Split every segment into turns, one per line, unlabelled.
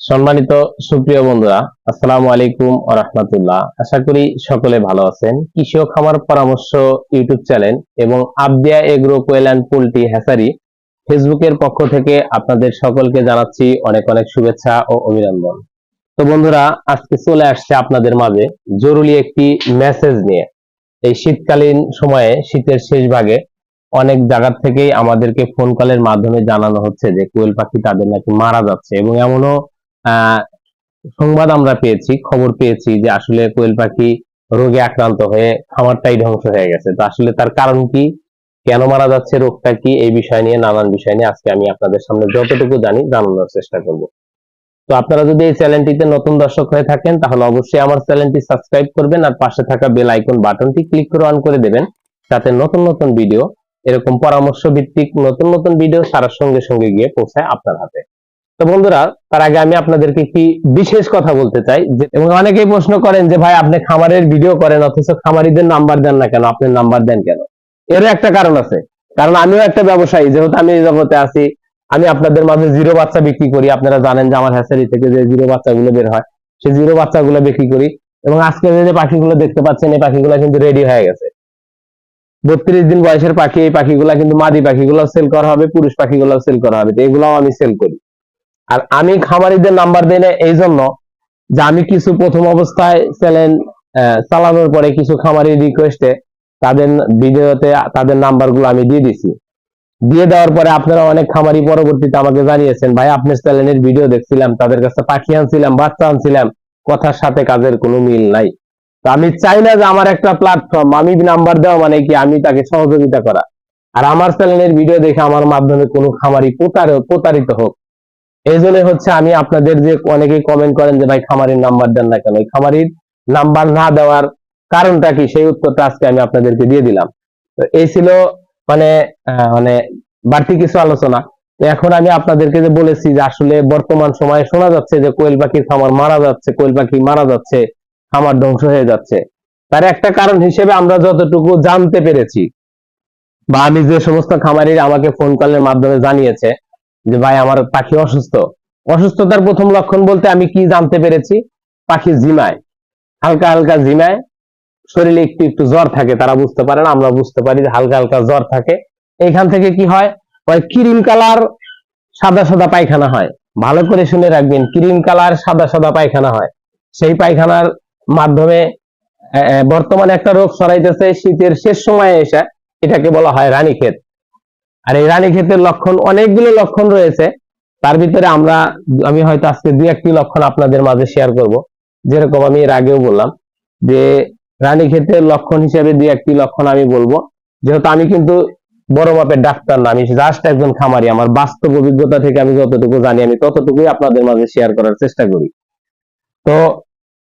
সম্মানিত সুপ্রিয় বন্ধুরা, আসসালামু আলাইকুম ওয়া রাহমাতুল্লাহ। আশা করি সকলে ভালো আছেন। কৃষি ও খামার পরামর্শ ইউটিউব চ্যানেল এবং Abdiya agro quail and poultry hatchery ফেসবুকের পক্ষ থেকে আপনাদের সকলকে জানাচ্ছি অনেক অনেক শুভেচ্ছা ও অভিনন্দন। তো বন্ধুরা, আজকে চলে আসছে আপনাদের মাঝে জরুরি একটি মেসেজ নিয়ে। এই শীতকালীন সময়ে, শীতের শেষ ভাগে অনেক জায়গা থেকেই আমাদেরকে ফোন কলের মাধ্যমে জানানো হচ্ছে যে কোয়েল পাখি তাদের নাকি মারা যাচ্ছে, এবং এমনও আহ সংবাদ আমরা পেয়েছি, খবর পেয়েছি যে আসলে কোয়েল পাখি রোগে আক্রান্ত হয়ে খামারটাই ধ্বংস হয়ে গেছে। তো আসলে তার কারণ কি, কেন মারা যাচ্ছে, রোগটা কি, এই বিষয় নিয়ে নানান বিষয় নিয়ে আজকে আমি আপনাদের সামনে যতটুকু জানি জানানোর চেষ্টা করব। তো আপনারা যদি এই চ্যানেলটিতে নতুন দর্শক হয়ে থাকেন তাহলে অবশ্যই আমার চ্যানেলটি সাবস্ক্রাইব করবেন আর পাশে থাকা বেল আইকন বাটনটি ক্লিক করে অন করে দেবেন, যাতে নতুন নতুন ভিডিও, এরকম পরামর্শ ভিত্তিক নতুন নতুন ভিডিও সারার সঙ্গে সঙ্গে গিয়ে পৌঁছায় আপনার হাতে। তো বন্ধুরা, তার আগে আমি আপনাদেরকে একটি বিশেষ কথা বলতে চাই, এবং অনেকেই প্রশ্ন করেন যে ভাই আপনি খামারের ভিডিও করেন অথচ খামারিদের নাম্বার দেন না কেন, আপনি নাম্বার দেন কেন? এরও একটা কারণ আছে। কারণ আমিও একটা ব্যবসায়ী, যেহেতু আমি এই জগতে আছি। আমি আপনাদের মাঝে জিরো বাচ্চা বিক্রি করি। আপনারা জানেন যে আমার হ্যাচারি থেকে যে জিরো বাচ্চাগুলো বের হয়, সেই জিরো বাচ্চাগুলো বিক্রি করি। এবং আজকে যে পাখিগুলো দেখতে পাচ্ছেন, এই পাখিগুলো কিন্তু রেডি হয়ে গেছে। 32 দিন বয়সের পাখি। এই পাখিগুলা কিন্তু মাদি পাখিগুলো সেল করা হবে, পুরুষ পাখিগুলো সেল করা হবে। তো এগুলাও আমি সেল করি। আর আমি খামারিদের নাম্বার দিই না এই জন্য যে আমি কিছু প্রথম অবস্থায় চ্যানেল চালানোর পরে কিছু খামারির রিকোয়েস্টে তাদের ভিডিওতে তাদের নাম্বারগুলো আমি দিয়ে দিছি। দিয়ে দেওয়ার পরে আপনারা অনেক খামারি পরবর্তীতে আমাকে জানিয়েছেন, ভাই আপনার চ্যানেলের ভিডিও দেখছিলাম, তাদের কাছে পাখি আনছিলাম, বাচ্চা আনছিলাম, কথার সাথে কাজের কোনো মিল নাই। তো আমি চাই না যে আমার একটা প্ল্যাটফর্ম, আমি নাম্বার দেওয়া মানে কি আমি তাকে সহযোগিতা করা, আর আমার চ্যানেলের ভিডিও দেখে আমার মাধ্যমে কোনো খামারি প্রতারিত হোক। এই জন্য হচ্ছে আমি আপনাদের, যে অনেকেই কমেন্ট করেন যে ভাই খামারির নাম্বার দেন না কেন, এই খামারির নাম্বার না দেওয়ার কারণটা কি, সেই উত্তরটা আজকে আমি আপনাদেরকে দিয়ে দিলাম। তো এই ছিল মানে মানে বাড়তি কিছু আলোচনা। তো এখন আমি আপনাদেরকে যে বলেছি যে আসলে বর্তমান সময়ে শোনা যাচ্ছে যে কোয়েল পাখির খামার মারা যাচ্ছে, কোয়েল পাখি মারা যাচ্ছে, খামার ধ্বংস হয়ে যাচ্ছে। তার একটা কারণ হিসেবে আমরা যতটুকু জানতে পেরেছি, বা আমি যে সমস্ত খামারিরা আমাকে ফোন কলের মাধ্যমে জানিয়েছে যে ভাই আমার পাখি অসুস্থ, অসুস্থতার প্রথম লক্ষণ বলতে আমি কি জানতে পেরেছি, পাখি ঝিমায়, হালকা হালকা ঝিমায়, শরীরে একটু একটু জ্বর থাকে। তারা বুঝতে পারে না, আমরা বুঝতে পারি যে হালকা হালকা জ্বর থাকে। এইখান থেকে কি হয়, ওই ক্রিম কালার সাদা সাদা পায়খানা হয়। ভালো করে শুনে রাখবেন, ক্রিম কালার সাদা সাদা পায়খানা হয়। সেই পায়খানার মাধ্যমে বর্তমানে একটা রোগ ছড়াইতেছে শীতের শেষ সময়ে এসে, এটাকে বলা হয় রানীক্ষেত। আর এই রানীক্ষেতের লক্ষণ, অনেকগুলো লক্ষণ রয়েছে। তার ভিতরে আমি হয়তো আজকে দুই একটি লক্ষণ আপনাদের মাঝে শেয়ার করব। যেরকম আমি এর আগেও বললাম যে রানীক্ষেতের লক্ষণ হিসেবে দুই একটি লক্ষণ আমি বলবো। যেহেতু আমি কিন্তু বড় মাপের ডাক্তার না, আমি জাস্ট একজন খামারি। আমার বাস্তব অভিজ্ঞতা থেকে আমি যতটুকু জানি আমি ততটুকুই আপনাদের মাঝে শেয়ার করার চেষ্টা করি। তো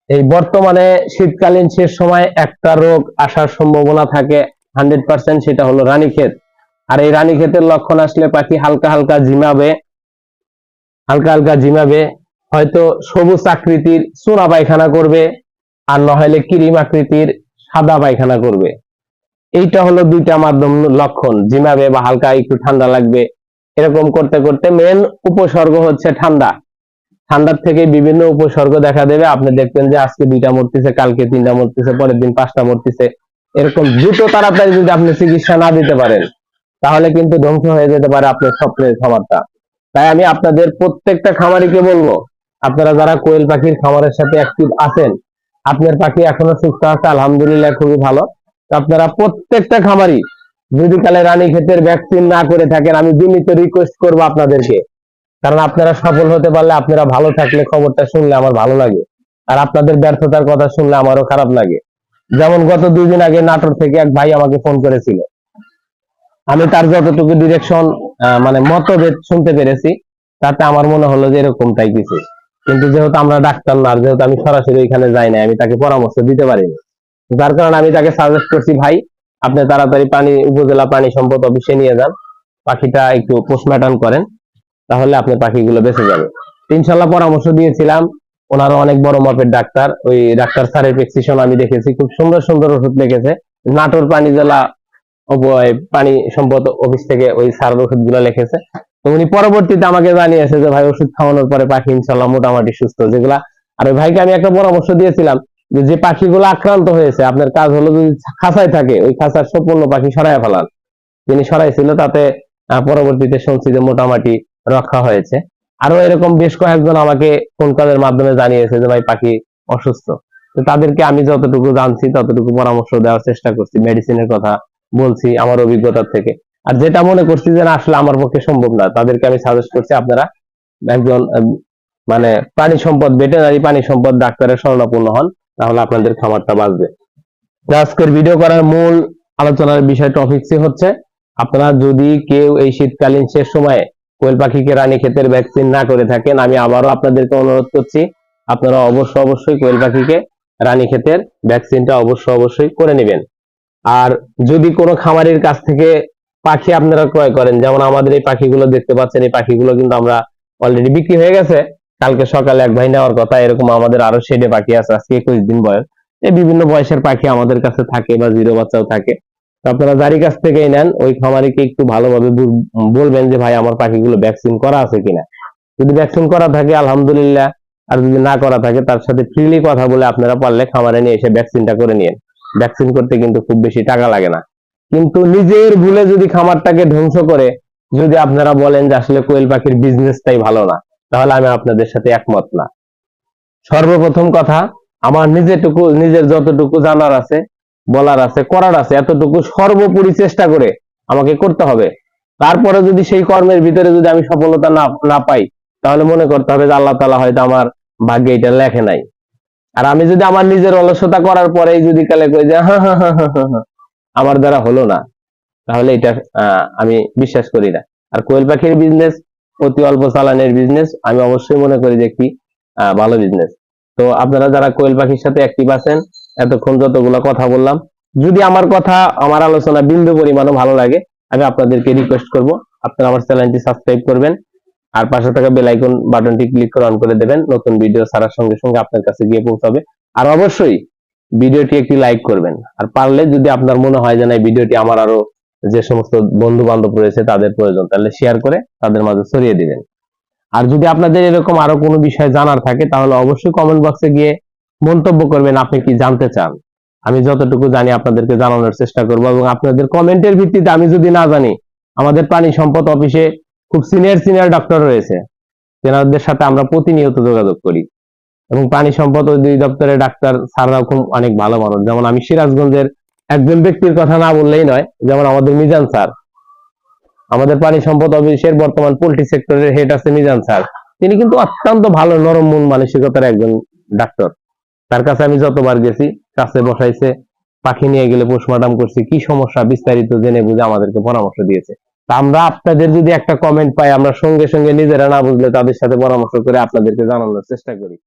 এই বর্তমানে শীতকালীন শেষ সময় একটা রোগ আসার সম্ভাবনা থাকে 100%, সেটা হলো রানীক্ষেত। আর এই রানীক্ষেতের লক্ষণ আসলে পাখি হালকা হালকা ঝিমাবে, হালকা হালকা ঝিমাবে, হয়তো সবুজ আকৃতির চোরা পায়খানা করবে, আর নহলে ক্রিম আকৃতির সাদা পায়খানা করবে। এইটা হলো দুইটা মাধ্যম লক্ষণ, ঝিমাবে বা হালকা একটু ঠান্ডা লাগবে। এরকম করতে করতে মেন উপসর্গ হচ্ছে ঠান্ডা। ঠান্ডার থেকে বিভিন্ন উপসর্গ দেখা দেবে। আপনি দেখবেন যে আজকে 2টা মরতেছে, কালকে 3টা মরতেছে, পরের দিন 5টা মরতেছে। এরকম দ্রুত তাড়াতাড়ি যদি আপনি চিকিৎসা না দিতে পারেন তাহলে কিন্তু ধ্বংস হয়ে যেতে পারে আপনার স্বপ্নের খামারটা। তাই আমি আপনাদের প্রত্যেকটা খামারিকে বলবো, আপনারা যারা কোয়েল পাখির খামারের সাথে অ্যাক্টিভ আছেন, আপনার পাখি এখনো সুস্থ আছে, আলহামদুলিল্লাহ, খুবই ভালো। তো আপনারা প্রত্যেকটা খামারি যদি কালে রানীক্ষেতের ভ্যাকসিন না করে থাকেন, আমি বিনীত রিকোয়েস্ট করবো আপনাদেরকে। কারণ আপনারা সফল হতে পারলে, আপনারা ভালো থাকলে খবরটা শুনলে আমার ভালো লাগে, আর আপনাদের ব্যর্থতার কথা শুনলে আমারও খারাপ লাগে। যেমন গত 2 দিন আগে নাটোর থেকে এক ভাই আমাকে ফোন করেছিল। আমি তার যতটুকু ডিরেকশন মানে মতভেদ শুনতে পেরেছি, তাতে আমার মনে হলো যে এরকমটাই কিছু। কিন্তু যেহেতু আমরা ডাক্তার না, যেহেতু আমি সরাসরি এখানে যাই না, আমি তাকে পরামর্শ দিতে পারিনি। যার কারণে আমি তাকে সাজেস্ট করছি, ভাই আপনি তাড়াতাড়ি উপজেলা প্রাণী সম্পদ অফিসে নিয়ে যান, পাখিটা একটু পোস্টমর্টম করেন, তাহলে আপনার পাখিগুলো বেঁচে যাবে। ইনশাল্লাহ পরামর্শ দিয়েছিলাম। ওনারও অনেক বড় মাপের ডাক্তার, ওই ডাক্তার স্যারের প্রেসক্রিপশন আমি দেখেছি, খুব সুন্দর সুন্দর ওষুধ লিখেছে। নাটোর প্রাণী জেলা পানি সম্পদ অফিস থেকে ওই স্যার ওষুধ গুলো লিখেছে। তো উনি পরবর্তীতে আমাকে জানিয়েছে যে ভাই ওষুধ খাওয়ানোর পরে পাখি ইনশাল্লাহ মোটামুটি সুস্থ, যেগুলা। আর ওই ভাইকে আমি একটা পরামর্শ দিয়েছিলাম যে যে পাখিগুলো আক্রান্ত হয়েছে আপনার কাজ হলো যদি খাঁচায় থাকে ওই খাঁচার সম্পূর্ণ পাখি সরাইয়া ফেলান। তিনি সরাইছিল, তাতে পরবর্তীতে শুনছি যে মোটামুটি রক্ষা হয়েছে। আরো এরকম বেশ কয়েকজন আমাকে ফোন কলের মাধ্যমে জানিয়েছে যে ভাই পাখি অসুস্থ। তো তাদেরকে আমি যতটুকু জানছি ততটুকু পরামর্শ দেওয়ার চেষ্টা করছি, মেডিসিনের কথা বলছি আমার অভিজ্ঞতা থেকে। আর যেটা মনে করছি যে না আসলে আমার পক্ষে সম্ভব না, তাদেরকে আমি সাজেস্ট করছি আপনারা একজন মানে প্রাণী সম্পদ, ভেটেরিনারি প্রাণী সম্পদ ডাক্তারের শরণাপন্ন হন, তাহলে আপনাদের খামারটা বাঁচবে। তো আজকের ভিডিও করার মূল আলোচনার বিষয় টপিকসই হচ্ছে আপনারা যদি কেউ এই শীতকালীন শেষ সময়ে কোয়েল পাখিকে রানীক্ষেতের ভ্যাকসিন না করে থাকেন, আমি আবারও আপনাদেরকে অনুরোধ করছি আপনারা অবশ্যই কোয়েল পাখিকে রানীক্ষেতের ভ্যাকসিনটা অবশ্যই করে নেবেন। আর যদি কোনো খামারের কাছ থেকে পাখি আপনারা ক্রয় করেন, যেমন আমাদের এই পাখিগুলো দেখতে পাচ্ছেন, এই পাখিগুলো কিন্তু আমরা অলরেডি বিক্রি হয়ে গেছে। কালকে সকালে এক ভাই নেওয়ার কথা। এরকম আমাদের আরো শেডে পাখি আছে, আজকে 21 দিন বয়স। এই বিভিন্ন বয়সের পাখি আমাদের কাছে থাকে বা জিরো বাচ্চাও থাকে। তো আপনারা যারই কাছ থেকেই নেন ওই খামারিকে একটু ভালোভাবে বলবেন যে ভাই আমার পাখিগুলো ভ্যাকসিন করা আছে কিনা। যদি ভ্যাকসিন করা থাকে আলহামদুলিল্লাহ, আর যদি না করা থাকে তার সাথে ফ্রিলি কথা বলে আপনারা পারলে খামারে নিয়ে এসে ভ্যাকসিনটা করে নিন। ভ্যাকসিন করতে কিন্তু খুব বেশি টাকা লাগে না। কিন্তু নিজের ভুলে যদি খামারটাকে ধ্বংস করে যদি আপনারা বলেন যে আসলে কোয়েল পাখির বিজনেসটাই ভালো না, তাহলে আমি আপনাদের সাথে একমত না। সর্বপ্রথম কথা, আমার নিজের যতটুকু জানার আছে, বলার আছে, করার আছে, এতটুকু সর্বোপরি চেষ্টা করে আমাকে করতে হবে। তারপরে যদি সেই কর্মের ভিতরে যদি আমি সফলতা না পাই, তাহলে মনে করতে হবে যে আল্লাহ তাআলা হয়তো আমার ভাগ্যে এটা লেখে নাই। আর আমি যদি আমার নিজের অলসতা করার পরেই যদি কালে কই যে আমার দ্বারা হলো না, তাহলে এটা আমি বিশ্বাস করি না। আর কোয়েল পাখির বিজনেস অতি অল্প চালানের বিজনেস, আমি অবশ্যই মনে করি যে একটি ভালো বিজনেস। তো আপনারা যারা কোয়েল পাখির সাথে অ্যাক্টিভ আছেন, এতক্ষণ যতগুলো কথা বললাম, যদি আমার কথা আমার আলোচনা বিন্দু পরিমাণও ভালো লাগে, আমি আপনাদেরকে রিকোয়েস্ট করব আপনারা আমার চ্যানেলটি সাবস্ক্রাইব করবেন, আর পাশে থাকা বেল আইকন বাটনটি ক্লিক করে অন করে দেবেন। নতুন ভিডিও ছাড়ার সঙ্গে সঙ্গে আপনার কাছে গিয়ে পৌঁছাবে। আর অবশ্যই ভিডিওটি একটি লাইক করবেন। আর পারলে যদি আপনার মনে হয় যে না এই ভিডিওটি আমার আরো যে সমস্ত বন্ধু বান্ধব রয়েছে তাদের প্রয়োজন, তাহলে শেয়ার করে তাদের মাঝে ছড়িয়ে দিবেন। আর যদি আপনাদের এরকম আরো কোনো বিষয় জানার থাকে, তাহলে অবশ্যই কমেন্ট বক্সে গিয়ে মন্তব্য করবেন আপনি কি জানতে চান। আমি যতটুকু জানি আপনাদেরকে জানানোর চেষ্টা করব, এবং আপনাদের কমেন্টের ভিত্তিতে আমি যদি না জানি, আমাদের প্রাণী সম্পদ অফিসে খুব সিনিয়র ডক্টর রয়েছে, তেনাদের সাথে আমরা প্রতিনিয়ত যোগাযোগ করি। এবং প্রাণী সম্পদ অধিদপ্তরের ডাক্তার স্যাররাও খুব অনেক ভালো মানুষ। যেমন আমি সিরাজগঞ্জের একজন ব্যক্তির কথা না বললেই নয়, যেমন আমাদের মিজান স্যার, আমাদের প্রাণী সম্পদ অফিসের বর্তমান পোল্ট্রি সেক্টরের হেড আছে মিজান স্যার। তিনি কিন্তু অত্যন্ত ভালো নরম মন মানসিকতার একজন ডাক্তার। তার কাছে আমি যতবার গেছি কাছে বসাইছে, পাখি নিয়ে গেলে পোস্টমর্টম করছি, কি সমস্যা বিস্তারিত জেনে বুঝে আমাদেরকে পরামর্শ দিয়েছে। তা আমরা আপনাদের যদি একটা কমেন্ট পাই, আমরা সঙ্গে সঙ্গে নিজেরা না বুঝলে তাদের সাথে পরামর্শ করে আপনাদেরকে জানানোর চেষ্টা করি।